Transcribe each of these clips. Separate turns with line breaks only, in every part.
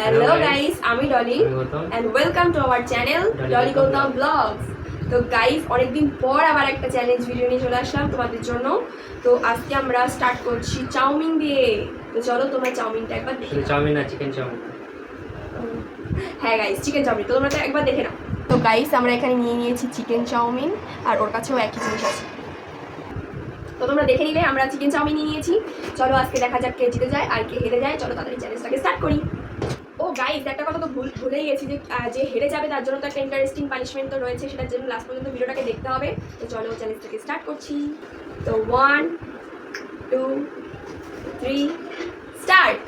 Hello guys, আমি Dolly and welcome to our channel Dolly Gautam vlogs. তো guys অনেকদিন পর আবার একটা চ্যালেঞ্জ ভিডিও নিয়ে চলে আসলাম তোমাদের জন্য। তো আজকে আমরা স্টার্ট করছি চাউমিন দিয়ে। তো চলো তোমরা চাউমিনটা একবার দেখে নাও।
চাউমিন না চিকেন চাউমিন।
হ্যাঁ গাইস চিকেন চাউমিন তো তোমরা তো একবার দেখে নাও। তো গাইস আমরা এখানে নিয়ে নিয়েছি চিকেন চাউমিন আর ওর কাছেও একই জিনিস আছে। তো তোমরা দেখে নিলে আমরা চিকেন চাউমিন নিয়ে নিয়েছি। চলো আজকে দেখা যাক কে জিতে যায় আর কে হেরে যায়। চলো তাড়াতাড়ি চ্যালেঞ্জটাকে স্টার্ট করি। ও গাইস একটা কথা তো ভুলেই গেছি যে হেরে যাবে তার জন্য তো একটা ইন্টারেস্টিং পানিশমেন্ট তো রয়েছে, সেটার জন্য লাস্ট পর্যন্ত ভিডিওটাকে দেখতে হবে। তো চলো চ্যালেঞ্জটাকে স্টার্ট করছি। তো 1 2 3 স্টার্ট।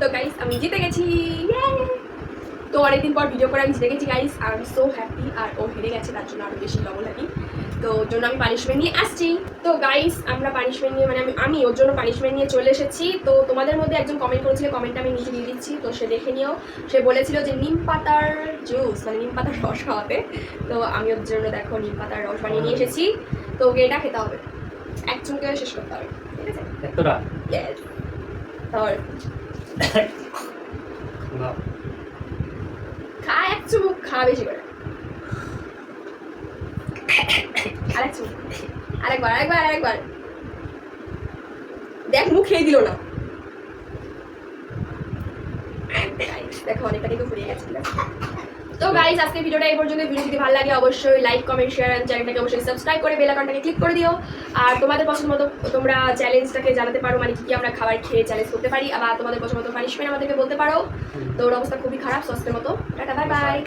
তো গাইস আমি জিতে গেছি। তো অনেকদিন পর ভিডিও করে আমি জিতে গেছি guys, I am so happy. আর ও হেরে গেছে তার জন্য আরও বেশি ডবল হ্যাপি। তো ওর জন্য আমি পানিশমেন্ট নিয়ে আসছি। তো গাইস আমরা পানিশমেন্ট নিয়ে আমি ওর জন্য পানিশমেন্ট নিয়ে চলে এসেছি। তো তোমাদের মধ্যে একজন কমেন্ট করেছিল, কমেন্টটা আমি নিচে দিয়ে দিচ্ছি, তো সে দেখে নিও। সে বলেছিল যে নিম পাতার জুস মানে নিম পাতার রস খাওয়াতে। তো আমি ওর জন্য দেখো নিম পাতার রস বানিয়ে নিয়ে এসেছি। তো ওকে এটা খেতে হবে, এক চুমুকে শেষ করতে হবে, ঠিক আছে?
এতটা
ইয়েস। তাহলে খা, এক চুমুক খা বেশি করে। আরেক চুমুক, আরেকবার দেখ মুখ খেয়ে দিল না। দেখো অনেকটা কিন্তু ফুরিয়ে গেছে। তো গাইস আজকে ভিডিওটা এই পর্যন্ত। ভিডিও যদি ভালো লাগে অবশ্যই লাইক কমেন্ট শেয়ার এন্ড চ্যানেলটাকে অবশ্যই সাবস্ক্রাইব করে বেল আইকনটাকে ক্লিক করে দিও। আর তোমাদের পছন্দ মতো তোমরা চ্যালেঞ্জটাকে জানাতে পারো, মানে কি আমরা খাবার খেয়ে চ্যালেঞ্জ করতে পারি, আবার তোমাদের পছন্দ মতো পানিশমেন্ট আমাদেরকে বলতে পারো। তো ওর অবস্থা খুবই খারাপ স্বাস্থ্যের মতো। Tata bye bye.